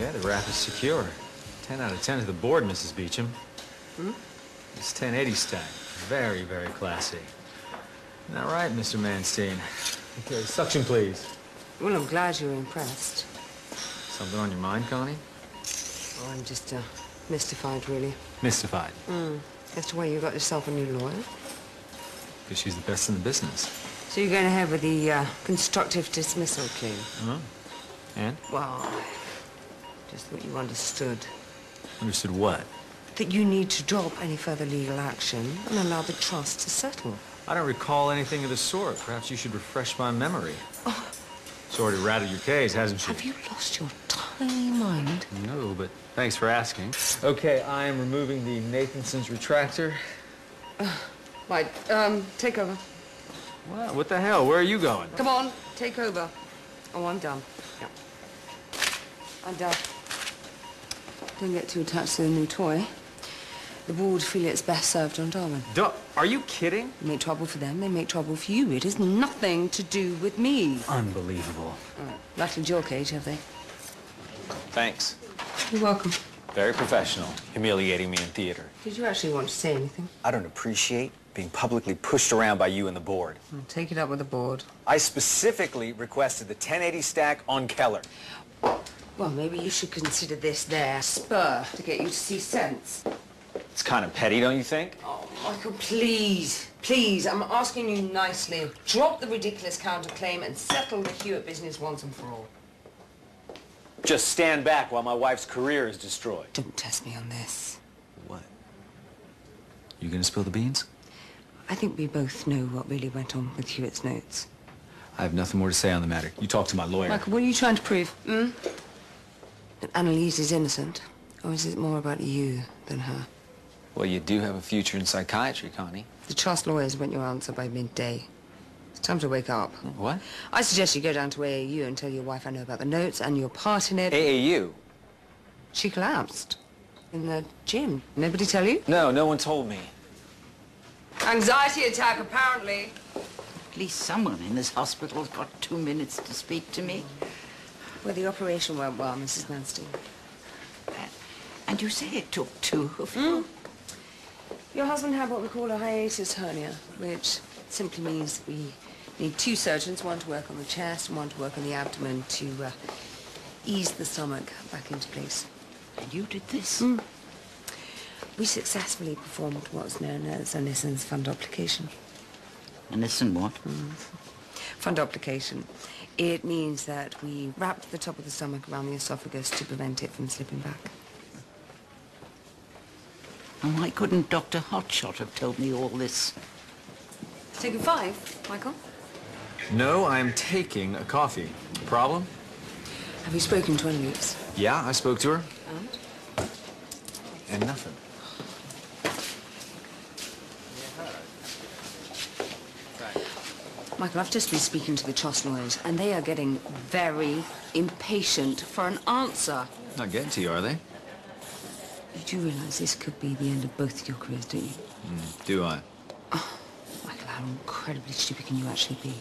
Okay, the wrap is secure. 10 out of 10 to the board, Mrs. Beauchamp. Hmm? This 1080 stack. Very, very classy. Isn't that right, Mr. Manstein? Okay, suction, please. Well, I'm glad you're impressed. Something on your mind, Connie? Oh, I'm just mystified, really. Mystified? As to why you got yourself a new lawyer. Because she's the best in the business. So you're going ahead with the constructive dismissal claim? Huh? And? Well, just thought you understood. Understood what? That you need to drop any further legal action and allow the trust to settle. I don't recall anything of the sort. Perhaps you should refresh my memory. Oh. She's already rattled your case, hasn't she? Have you lost your tiny mind? No, but thanks for asking. Okay, I am removing the Nathanson's retractor. Right, take over. What? What the hell? Where are you going? Come on, take over. Oh, I'm done. Yeah. I'm done. Don't get too attached to the new toy. The board feel it's best served on Darwin. Are you kidding? You make trouble for them, they make trouble for you. It has nothing to do with me. Unbelievable. Rattled your cage, have they? Thanks. You're welcome. Very professional, humiliating me in theater. Did you actually want to say anything? I don't appreciate being publicly pushed around by you and the board. Well, take it up with the board. I specifically requested the 1080 stack on Keller. Well, maybe you should consider this their spur to get you to see sense. It's kind of petty, don't you think? Oh, Michael, please. Please, I'm asking you nicely. Drop the ridiculous counterclaim and settle the Hewitt business once and for all. Just stand back while my wife's career is destroyed. Don't test me on this. What? You gonna spill the beans? I think we both know what really went on with Hewitt's notes. I have nothing more to say on the matter. You talk to my lawyer. Michael, what are you trying to prove? That Annalise is innocent? Or is it more about you than her? Well, you do have a future in psychiatry, Connie. The trust lawyers want your answer by midday. It's time to wake up. What? I suggest you go down to AAU and tell your wife I know about the notes and your part in it. AAU? She collapsed in the gym. Nobody tell you? No, no one told me. Anxiety attack, apparently. At least someone in this hospital's got 2 minutes to speak to me. Well, the operation went well, Mrs. Manstein. And you say it took 2 of you? Your husband had what we call a hiatus hernia, which simply means we need 2 surgeons, one to work on the chest and one to work on the abdomen to ease the stomach back into place. And you did this? We successfully performed what's known as a Nissen's fundoplication. A Nissen what? Fundoplication. It means that we wrapped the top of the stomach around the esophagus to prevent it from slipping back. And why couldn't Dr. Hotshot have told me all this? Taking 5, Michael? No, I'm taking a coffee. Problem? Have you spoken to Annalise? Yeah, I spoke to her. And? And nothing. Michael, I've just been speaking to the trust lawyers, and they are getting very impatient for an answer. Not getting to you, are they? You do realize this could be the end of both your careers, don't you? Do I? Oh, Michael, how incredibly stupid can you actually be?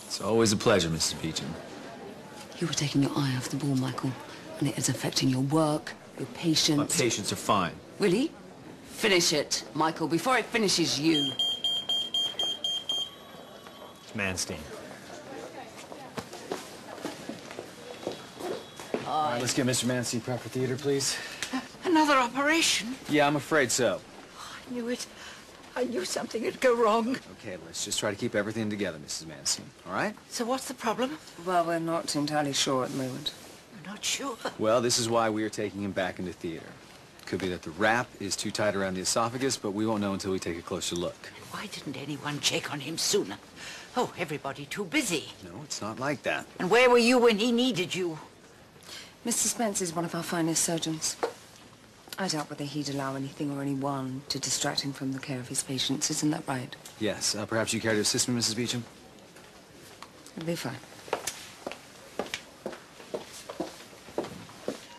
It's always a pleasure, Mrs. Beauchamp. You were taking your eye off the ball, Michael, and it is affecting your work, your patience. My patients are fine. Really? Finish it, Michael, before it finishes you. Manstein. All right, let's get Mr. Manstein prepped for theater, please. Another operation? Yeah, I'm afraid so. I knew it. I knew something would go wrong. Okay, let's just try to keep everything together, Mrs. Manstein, all right? So what's the problem? Well, we're not entirely sure at the moment. You're not sure? Well, this is why we are taking him back into theater. Could be that the wrap is too tight around the esophagus, but we won't know until we take a closer look. Why didn't anyone check on him sooner? Oh, everybody too busy. No, it's not like that. And where were you when he needed you? Mr. Spence is one of our finest surgeons. I doubt whether he'd allow anything or anyone to distract him from the care of his patients. Isn't that right? Yes, perhaps you care to assist me, Mrs. Beauchamp? It'll be fine.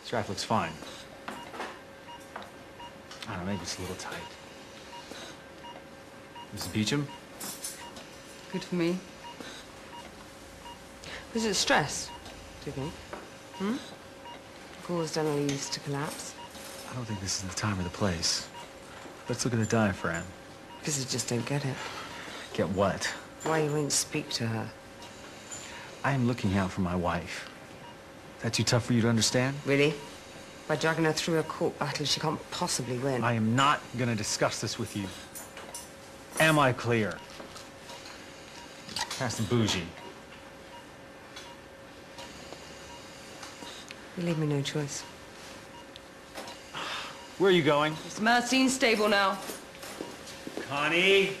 This wrap looks fine. I don't know, maybe it's a little tight. Mrs. Beauchamp? Good for me. Was it stress, do you think? caused Annalise to collapse? I don't think this is the time or the place. Let's look at the diaphragm. Because I just don't get it. Get what? Why you won't speak to her? I am looking out for my wife. Is that too tough for you to understand? Really? By dragging her through a court battle she can't possibly win. I am not gonna discuss this with you. Am I clear? Fast and bougie. You leave me no choice. Where are you going? It's the Mercine stable now. Connie!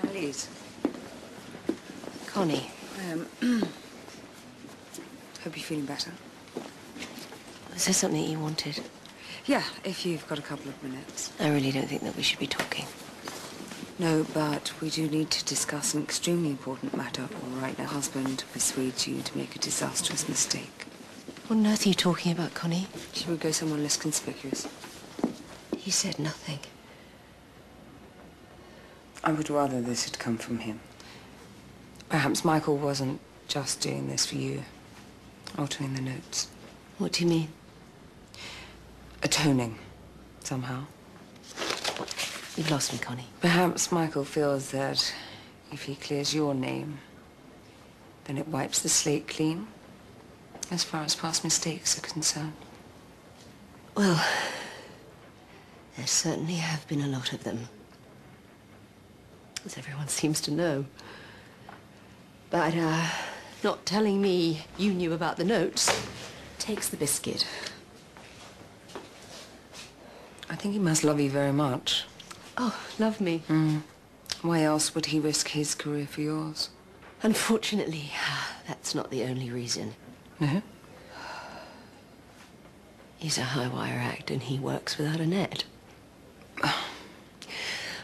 Annalise. Connie. Hope you're feeling better. Was there something you wanted? Yeah, if you've got a couple of minutes. I really don't think that we should be talking. No, but we do need to discuss an extremely important matter. All right, now, husband persuades you to make a disastrous mistake. What on earth are you talking about, Connie? She would go somewhere less conspicuous. You said nothing. I would rather this had come from him. Perhaps Michael wasn't just doing this for you, altering the notes. What do you mean? Atoning, somehow. You've lost me, Connie. Perhaps Michael feels that if he clears your name, then it wipes the slate clean, as far as past mistakes are concerned. Well, there certainly have been a lot of them, as everyone seems to know. But, not telling me you knew about the notes takes the biscuit. I think he must love you very much. Oh, love me. Why else would he risk his career for yours? Unfortunately, that's not the only reason. No? He's a high-wire act and he works without a net.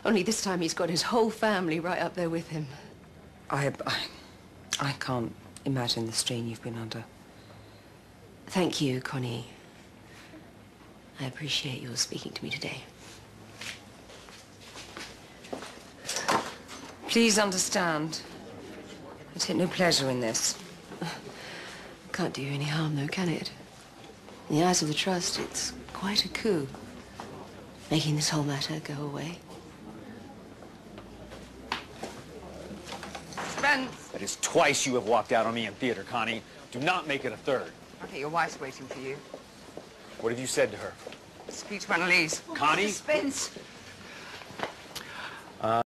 Only this time he's got his whole family right up there with him. I can't imagine the strain you've been under. Thank you, Connie. I appreciate your speaking to me today. Please understand, I take no pleasure in this. Can't do you any harm, though, can it? In the eyes of the Trust, it's quite a coup, making this whole matter go away. Spence! That is twice you have walked out on me in theater, Connie. Do not make it a third. I think your wife's waiting for you. What have you said to her? Speak to Annalise. Connie? Spence!